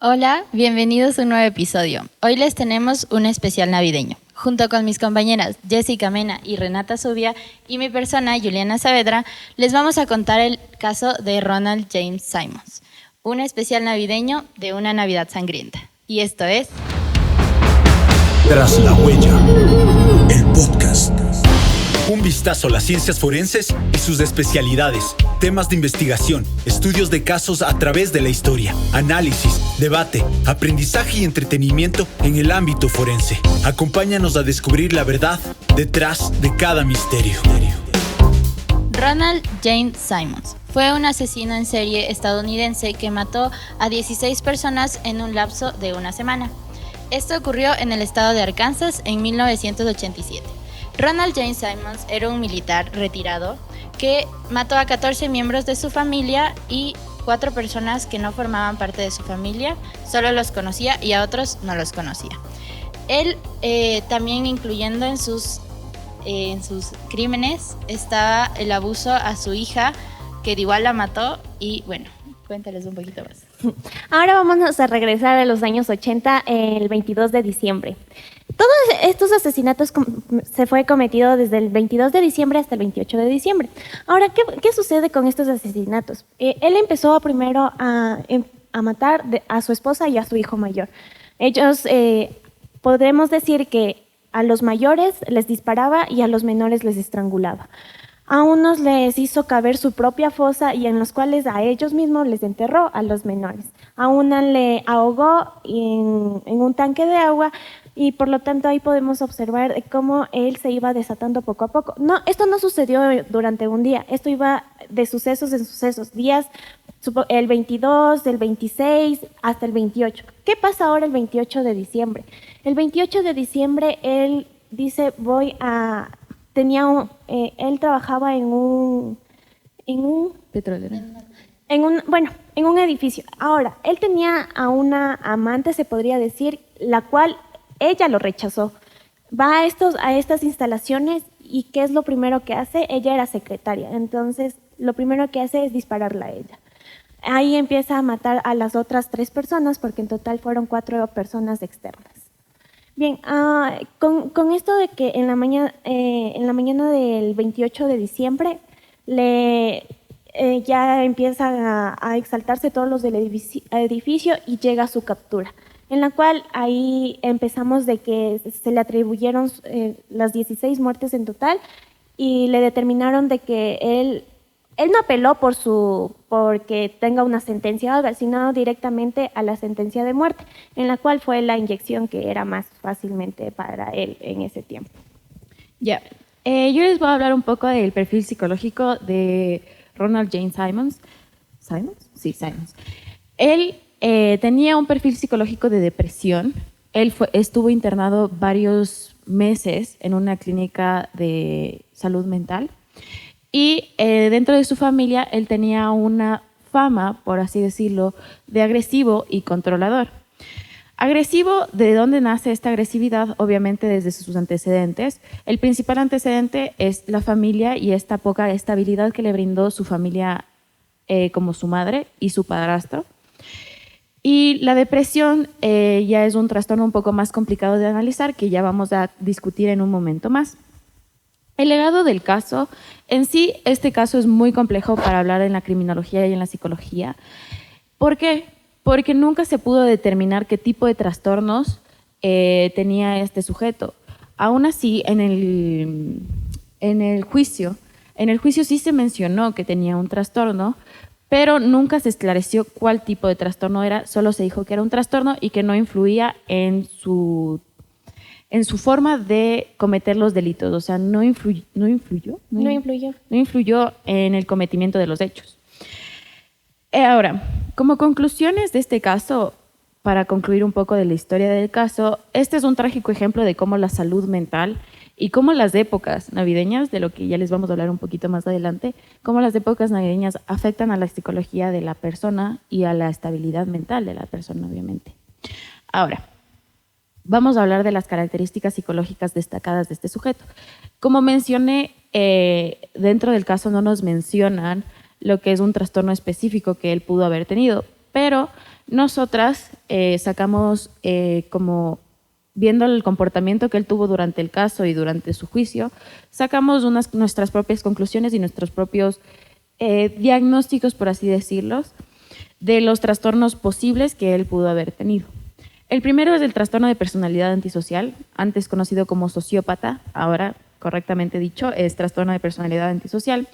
Hola, bienvenidos a un nuevo episodio. Hoy les tenemos un especial navideño. Junto con mis compañeras Jessica Mena y Renata Zubia y mi persona Juliana Saavedra, les vamos a contar el caso de Ronald James Simons, un especial navideño de una Navidad sangrienta. Y esto es... Tras la huella, el podcast. Un vistazo a las ciencias forenses y sus especialidades, temas de investigación, estudios de casos a través de la historia, análisis, debate, aprendizaje y entretenimiento en el ámbito forense. Acompáñanos a descubrir la verdad detrás de cada misterio. Ronald James Simons fue un asesino en serie estadounidense que mató a 16 personas en un lapso de una semana. Esto ocurrió en el estado de Arkansas en 1987. Ronald James Simons era un militar retirado que mató a 14 miembros de su familia y 4 personas que no formaban parte de su familia, solo los conocía y a otros no los conocía. Él también incluyendo en sus crímenes estaba el abuso a su hija, que igual la mató y bueno, cuéntales un poquito más. Ahora vamos a regresar a los años 80, el 22 de diciembre. Todos estos asesinatos se fue cometido desde el 22 de diciembre hasta el 28 de diciembre. Ahora, ¿qué sucede con estos asesinatos? Él empezó primero a matar a su esposa y a su hijo mayor. Ellos, podemos decir que a los mayores les disparaba y a los menores les estrangulaba. A unos les hizo caber su propia fosa y en los cuales a ellos mismos les enterró a los menores. A una le ahogó en un tanque de agua y por lo tanto ahí podemos observar cómo él se iba desatando poco a poco. No, esto no sucedió durante un día, esto iba de sucesos en sucesos, días, el 22, el 26 hasta el 28. ¿Qué pasa ahora el 28 de diciembre? El 28 de diciembre él dice él trabajaba en un Petrolero. en un edificio. Ahora, él tenía a una amante, se podría decir, la cual ella lo rechazó. Va a estas instalaciones y ¿qué es lo primero que hace? Ella era secretaria, entonces lo primero que hace es dispararla a ella. Ahí empieza a matar a las otras 3 personas, porque en total fueron 4 personas externas. Bien, con esto de que en la mañana del 28 de diciembre ya empiezan a exaltarse todos los del edificio y llega a su captura, en la cual ahí empezamos de que se le atribuyeron las 16 muertes en total y le determinaron de que él no apeló porque tenga una sentencia o algo, sino directamente a la sentencia de muerte, en la cual fue la inyección que era más fácilmente para él en ese tiempo. Ya, yo les voy a hablar un poco del perfil psicológico de Ronald James Simons. ¿Simons? Sí, Simons. Él tenía un perfil psicológico de depresión. Él estuvo internado varios meses en una clínica de salud mental. Y dentro de su familia él tenía una fama, por así decirlo, de agresivo y controlador. Agresivo, ¿de dónde nace esta agresividad? Obviamente desde sus antecedentes. El principal antecedente es la familia y esta poca estabilidad que le brindó su familia como su madre y su padrastro. Y la depresión ya es un trastorno un poco más complicado de analizar, que ya vamos a discutir en un momento más. El legado del caso, en sí, este caso es muy complejo para hablar en la criminología y en la psicología. ¿Por qué? Porque nunca se pudo determinar qué tipo de trastornos tenía este sujeto. Aún así, en el juicio sí se mencionó que tenía un trastorno, pero nunca se esclareció cuál tipo de trastorno era, solo se dijo que era un trastorno y que no influía en su forma de cometer los delitos, o sea, no influyó en el cometimiento de los hechos. Ahora, como conclusiones de este caso, para concluir un poco de la historia del caso, este es un trágico ejemplo de cómo la salud mental y cómo las épocas navideñas, de lo que ya les vamos a hablar un poquito más adelante, cómo las épocas navideñas afectan a la psicología de la persona y a la estabilidad mental de la persona, obviamente. Ahora, vamos a hablar de las características psicológicas destacadas de este sujeto. Como mencioné, dentro del caso no nos mencionan lo que es un trastorno específico que él pudo haber tenido, pero nosotras sacamos como viendo el comportamiento que él tuvo durante el caso y durante su juicio, sacamos nuestras propias conclusiones y nuestros propios diagnósticos, por así decirlo, de los trastornos posibles que él pudo haber tenido. El primero es el trastorno de personalidad antisocial, antes conocido como sociópata, ahora correctamente dicho es trastorno de personalidad antisocial.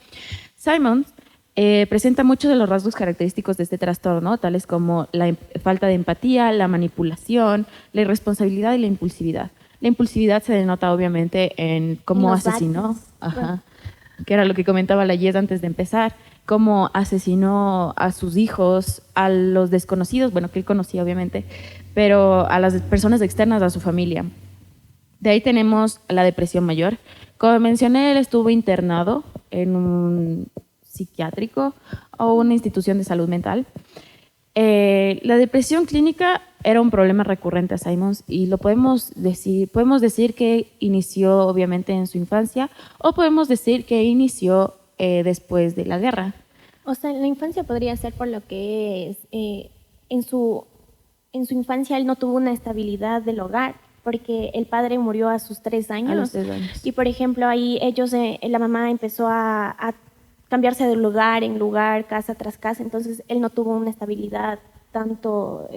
Simons presenta muchos de los rasgos característicos de este trastorno, tales como la falta de empatía, la manipulación, la irresponsabilidad y la impulsividad. La impulsividad se denota obviamente en cómo asesinó, que era lo que comentaba la Jess antes de empezar, cómo asesinó a sus hijos, a los desconocidos, bueno, que él conocía obviamente, pero a las personas externas a su familia. De ahí tenemos la depresión mayor. Como mencioné, él estuvo internado en un psiquiátrico o una institución de salud mental. La depresión clínica era un problema recurrente a Simons y lo podemos decir que inició obviamente en su infancia o podemos decir que inició después de la guerra. O sea, en la infancia podría ser por lo que es, en su infancia él no tuvo una estabilidad del hogar, porque el padre murió a sus 3 años. A los 3 años. Y por ejemplo, ahí la mamá empezó a cambiarse de lugar en lugar, casa tras casa, entonces él no tuvo una estabilidad tanto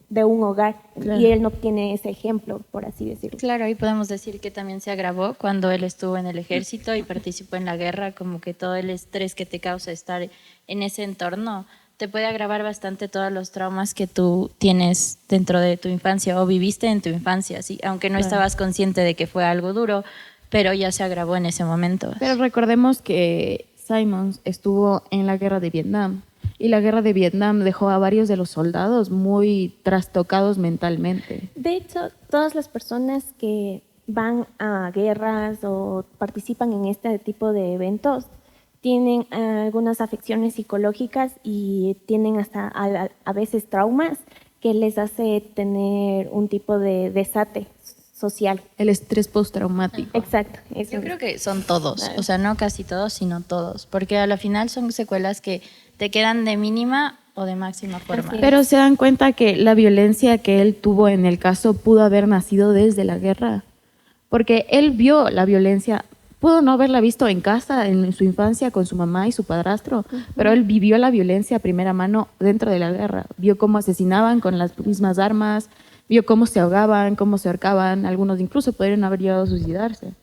de un hogar, claro. Y él no tiene ese ejemplo, por así decirlo. Claro, y podemos decir que también se agravó cuando él estuvo en el ejército y participó en la guerra, como que todo el estrés que te causa estar en ese entorno te puede agravar bastante todos los traumas que tú tienes dentro de tu infancia o viviste en tu infancia, ¿sí? Aunque no estabas consciente de que fue algo duro, pero ya se agravó en ese momento. Pero recordemos que Simons estuvo en la guerra de Vietnam y la guerra de Vietnam dejó a varios de los soldados muy trastocados mentalmente. De hecho, todas las personas que van a guerras o participan en este tipo de eventos tienen algunas afecciones psicológicas y tienen hasta a veces traumas que les hace tener un tipo de desate social. El estrés postraumático. Exacto. Yo creo que son todos, o sea, no casi todos, sino todos, porque a la final son secuelas que te quedan de mínima o de máxima forma. Pero se dan cuenta que la violencia que él tuvo en el caso pudo haber nacido desde la guerra, porque él vio la violencia, pudo no haberla visto en casa, en su infancia, con su mamá y su padrastro, pero él vivió la violencia a primera mano dentro de la guerra, vio cómo asesinaban con las mismas armas, vio cómo se ahogaban, cómo se ahorcaban, algunos incluso podrían haber llegado a suicidarse.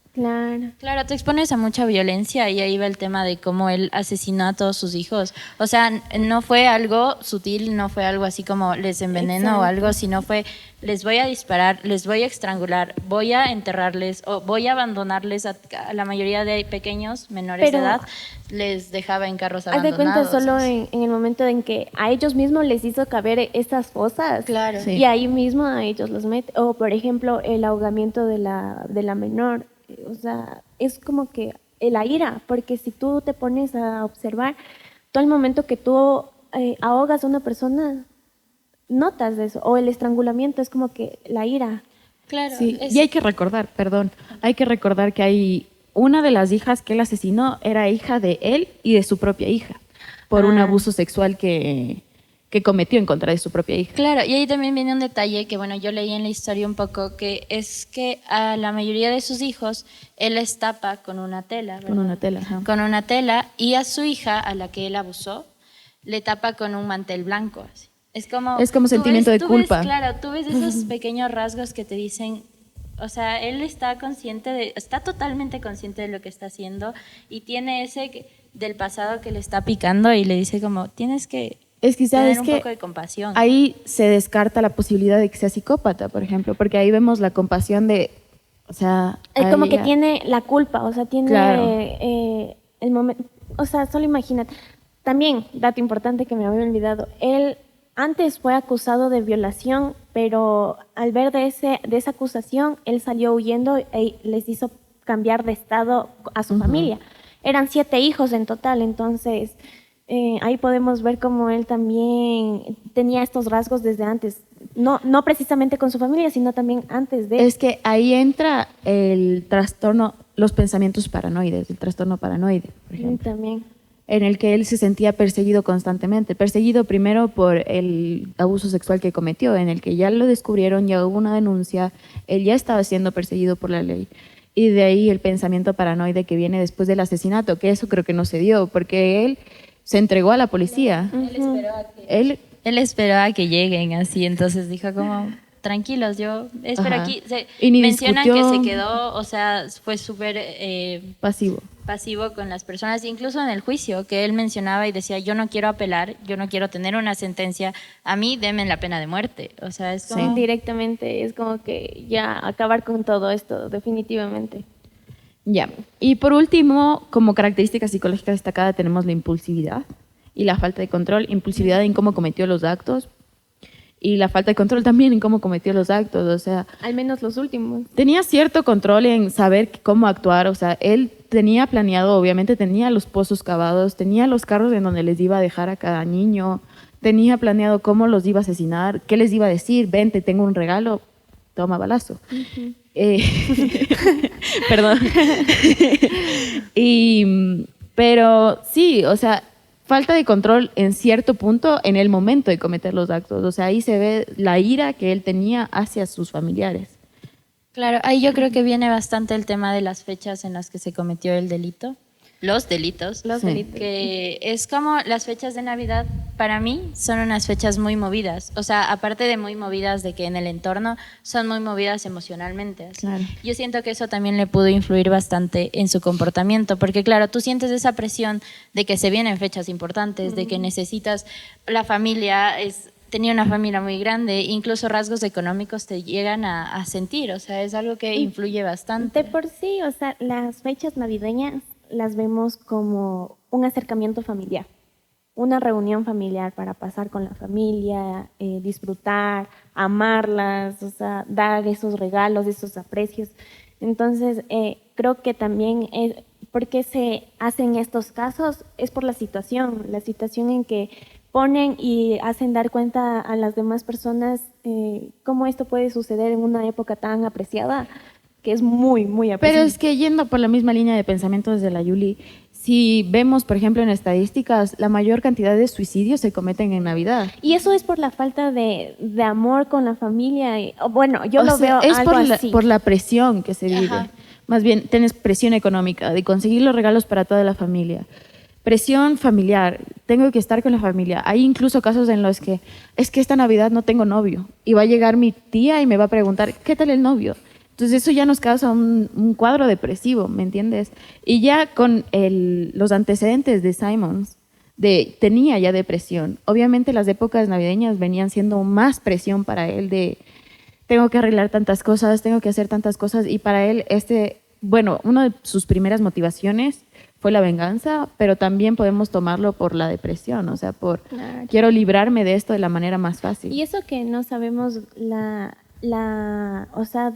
Claro, te expones a mucha violencia y ahí va el tema de cómo él asesinó a todos sus hijos. O sea, no fue algo sutil, no fue algo así como les enveneno o algo, sino fue les voy a disparar, les voy a estrangular, voy a enterrarles o voy a abandonarles a la mayoría de pequeños menores de edad, les dejaba en carros abandonados. Haz de cuenta solo en el momento en que a ellos mismos les hizo caber estas fosas. Claro. Sí. Y ahí mismo a ellos los mete. O por ejemplo, el ahogamiento de la menor. O sea, es como que la ira, porque si tú te pones a observar, todo el momento que tú ahogas a una persona, notas eso, o el estrangulamiento es como que la ira. Claro. Sí. Y hay que recordar que hay una de las hijas que él asesinó era hija de él y de su propia hija, por un abuso sexual que cometió en contra de su propia hija. Claro, y ahí también viene un detalle que, bueno, yo leí en la historia un poco, que es que a la mayoría de sus hijos él les tapa con una tela, ¿verdad? Con una tela, ajá. Con una tela, y a su hija, a la que él abusó, le tapa con un mantel blanco. Así. Es como sentimiento de culpa. Claro, tú ves esos pequeños rasgos que te dicen, o sea, él está totalmente consciente de lo que está haciendo y tiene ese del pasado que le está picando y le dice como, tienes que tener un poco de compasión. Ahí se descarta la posibilidad de que sea psicópata, por ejemplo, porque ahí vemos la compasión de, o sea... Es como que tiene la culpa, o sea, tiene el momento, o sea, solo imagínate. También, dato importante que me había olvidado, él antes fue acusado de violación, pero al ver de esa acusación, él salió huyendo y les hizo cambiar de estado a su familia. Eran 7 hijos en total, entonces... ahí podemos ver cómo él también tenía estos rasgos desde antes, no precisamente con su familia, sino también antes de... Es que ahí entra el trastorno, los pensamientos paranoides, el trastorno paranoide, por ejemplo. También. en el que él se sentía perseguido constantemente. Perseguido primero por el abuso sexual que cometió, en el que ya lo descubrieron, ya hubo una denuncia, él ya estaba siendo perseguido por la ley. Y de ahí el pensamiento paranoide que viene después del asesinato, que eso creo que no se dio, porque él se entregó a la policía. Él esperó a que lleguen así, entonces dijo como, tranquilos, yo espero Ajá. aquí. Y ni Mencionan discutió. que se quedó, o sea, fue súper Pasivo. con las personas, incluso en el juicio, que él mencionaba y decía, yo no quiero apelar, yo no quiero tener una sentencia, a mí denme la pena de muerte. O sea, es como... Directamente es como que ya acabar con todo esto, definitivamente. Ya. Y por último, como característica psicológica destacada tenemos la impulsividad y la falta de control. Impulsividad en cómo cometió los actos y la falta de control también en cómo cometió los actos. O sea, Al menos los últimos. tenía cierto control en saber cómo actuar. O sea, él tenía planeado, obviamente tenía los pozos cavados, tenía los carros en donde les iba a dejar a cada niño, tenía planeado cómo los iba a asesinar, qué les iba a decir, ven, te tengo un regalo, toma balazo. Perdón. Pero sí, o sea, falta de control en cierto punto en el momento de cometer los actos. O sea, ahí se ve la ira que él tenía hacia sus familiares. Claro, ahí yo creo que viene bastante el tema de las fechas en las que se cometió el delito. Los delitos. Que es como las fechas de Navidad, para mí, son unas fechas muy movidas. O sea, aparte de muy movidas de que en el entorno, son muy movidas emocionalmente. Claro. Yo siento que eso también le pudo influir bastante en su comportamiento, porque claro, tú sientes esa presión de que se vienen fechas importantes, de que necesitas, la familia tenía una familia muy grande, incluso rasgos económicos te llegan a sentir, o sea, es algo que influye bastante. De por sí, o sea, las fechas navideñas las vemos como un acercamiento familiar, una reunión familiar para pasar con la familia, disfrutar, amarlas, o sea, dar esos regalos, esos aprecios. Entonces, creo que también ¿por qué se hacen estos casos? Es por la situación en que ponen y hacen dar cuenta a las demás personas cómo esto puede suceder en una época tan apreciada, que es muy, muy apreciada. Pero es que yendo por la misma línea de pensamiento desde la Yuli, si vemos, por ejemplo, en estadísticas, la mayor cantidad de suicidios se cometen en Navidad. Y eso es por la falta de amor con la familia. Bueno, yo lo veo es algo así. por la presión que se vive. Ajá. Más bien, tienes presión económica de conseguir los regalos para toda la familia. Presión familiar, tengo que estar con la familia. Hay incluso casos en los que es que esta Navidad no tengo novio y va a llegar mi tía y me va a preguntar, ¿qué tal el novio? Entonces eso ya nos causa un cuadro depresivo, ¿me entiendes? Y ya con los antecedentes de Simons, tenía ya depresión. Obviamente las épocas navideñas venían siendo más presión para él de tengo que arreglar tantas cosas, tengo que hacer tantas cosas, y para él una de sus primeras motivaciones fue la venganza, pero también podemos tomarlo por la depresión, o sea, Claro. quiero librarme de esto de la manera más fácil. Y eso que no sabemos o sea,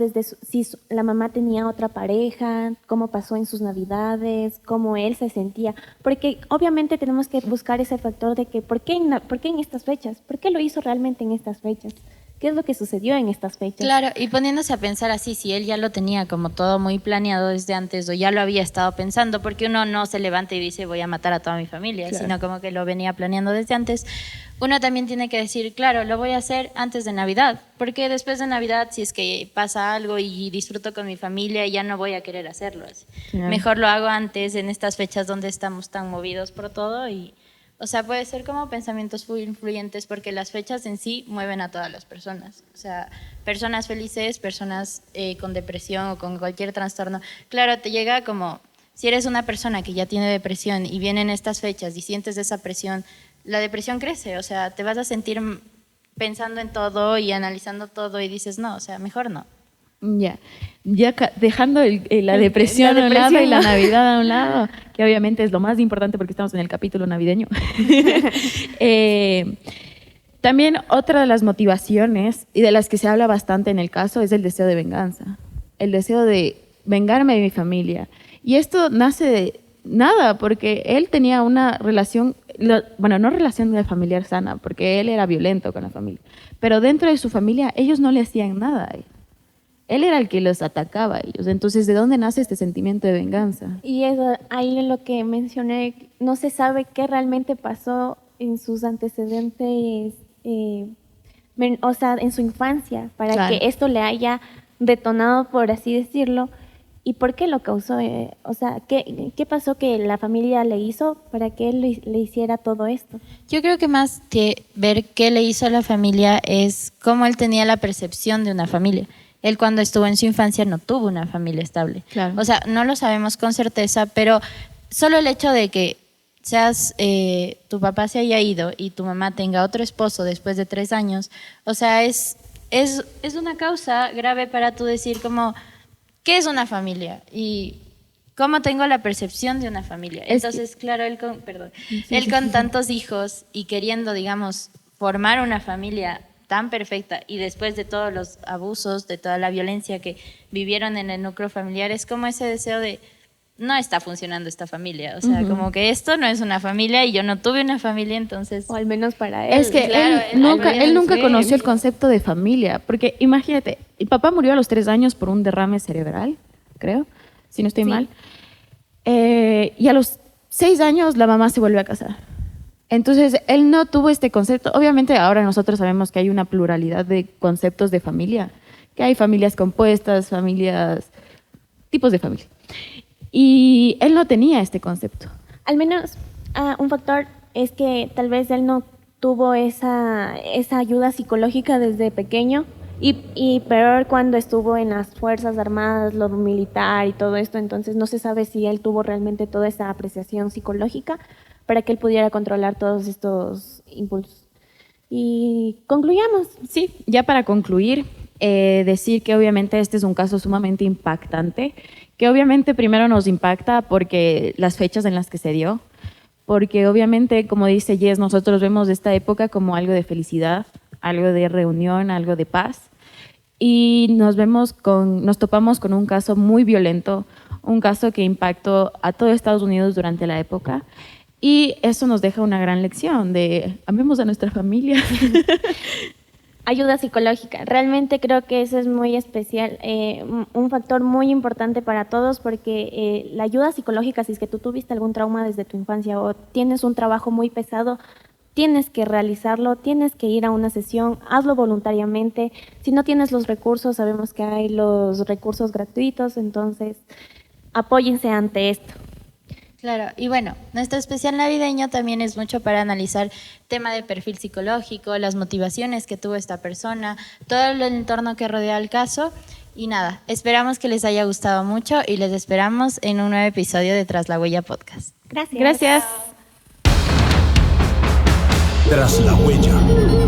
si la mamá tenía otra pareja, cómo pasó en sus navidades, cómo él se sentía, porque obviamente tenemos que buscar ese factor de que ¿por qué en estas fechas? ¿Por qué lo hizo realmente en estas fechas? ¿Qué es lo que sucedió en estas fechas? Claro, y poniéndose a pensar así, si él ya lo tenía como todo muy planeado desde antes o ya lo había estado pensando, porque uno no se levanta y dice voy a matar a toda mi familia, Claro. sino como que lo venía planeando desde antes, uno también tiene que decir, claro, lo voy a hacer antes de Navidad, porque después de Navidad si es que pasa algo y disfruto con mi familia ya no voy a querer hacerlo así. Claro. Mejor lo hago antes, en estas fechas donde estamos tan movidos por todo y... O sea, puede ser como pensamientos muy influyentes porque las fechas en sí mueven a todas las personas. O sea, personas felices, personas con depresión o con cualquier trastorno. Claro, te llega como, si eres una persona que ya tiene depresión y vienen estas fechas y sientes esa presión, la depresión crece. O sea, te vas a sentir pensando en todo y analizando todo y dices, no, o sea, mejor no. Ya dejando la depresión a un lado y la Navidad a un lado, que obviamente es lo más importante porque estamos en el capítulo navideño. También otra de las motivaciones y de las que se habla bastante en el caso es el deseo de venganza, el deseo de vengarme de mi familia. Y esto nace de nada, porque él tenía una relación, no relación de familiar sana, porque él era violento con la familia, pero dentro de su familia ellos no le hacían nada a él. Él era el que los atacaba a ellos. Entonces, ¿de dónde nace este sentimiento de venganza? Y eso, ahí en lo que mencioné, no se sabe qué realmente pasó en sus antecedentes, o sea, en su infancia, para Claro. que esto le haya detonado, por así decirlo. ¿Y por qué lo causó? O sea, ¿qué pasó que la familia le hizo para que él le hiciera todo esto? Yo creo que más que ver qué le hizo a la familia es cómo él tenía la percepción de una familia. Él cuando estuvo en su infancia no tuvo una familia estable. Claro. O sea, no lo sabemos con certeza, pero solo el hecho de que tu papá se haya ido y tu mamá tenga otro esposo después de 3 años, o sea, es una causa grave para tú decir como, ¿qué es una familia? Y cómo tengo la percepción de una familia. Entonces, claro, él con tantos hijos y queriendo, digamos, formar una familia tan perfecta y después de todos los abusos, de toda la violencia que vivieron en el núcleo familiar, es como ese deseo de, no está funcionando esta familia. O sea, como que esto no es una familia y yo no tuve una familia, entonces... O al menos para él. Es que Claro, él nunca sí. conoció el concepto de familia, porque imagínate, mi papá murió a los 3 años por un derrame cerebral, creo, si no estoy mal. Y a los 6 años la mamá se vuelve a casar. Entonces, él no tuvo este concepto. Obviamente, ahora nosotros sabemos que hay una pluralidad de conceptos de familia, que hay familias compuestas, tipos de familia. Y él no tenía este concepto. Al menos un factor es que tal vez él no tuvo esa ayuda psicológica desde pequeño y peor cuando estuvo en las Fuerzas Armadas, lo militar y todo esto, entonces no se sabe si él tuvo realmente toda esa apreciación psicológica para que él pudiera controlar todos estos impulsos. Y concluyamos. Sí, ya para concluir, decir que obviamente este es un caso sumamente impactante, que obviamente primero nos impacta porque las fechas en las que se dio, porque obviamente, como dice Jess, nosotros vemos esta época como algo de felicidad, algo de reunión, algo de paz, y nos topamos con un caso muy violento, un caso que impactó a todo Estados Unidos durante la época, y eso nos deja una gran lección de amemos a nuestra familia. Ayuda psicológica. Realmente creo que eso es muy especial, un factor muy importante para todos porque la ayuda psicológica, si es que tú tuviste algún trauma desde tu infancia o tienes un trabajo muy pesado, tienes que realizarlo, tienes que ir a una sesión, hazlo voluntariamente. Si no tienes los recursos, sabemos que hay los recursos gratuitos, entonces apóyense ante esto. Claro, y bueno, nuestro especial navideño también es mucho para analizar tema de perfil psicológico, las motivaciones que tuvo esta persona, todo el entorno que rodea el caso. Y nada, esperamos que les haya gustado mucho y les esperamos en un nuevo episodio de Tras la Huella Podcast. Gracias. Gracias. Tras la Huella.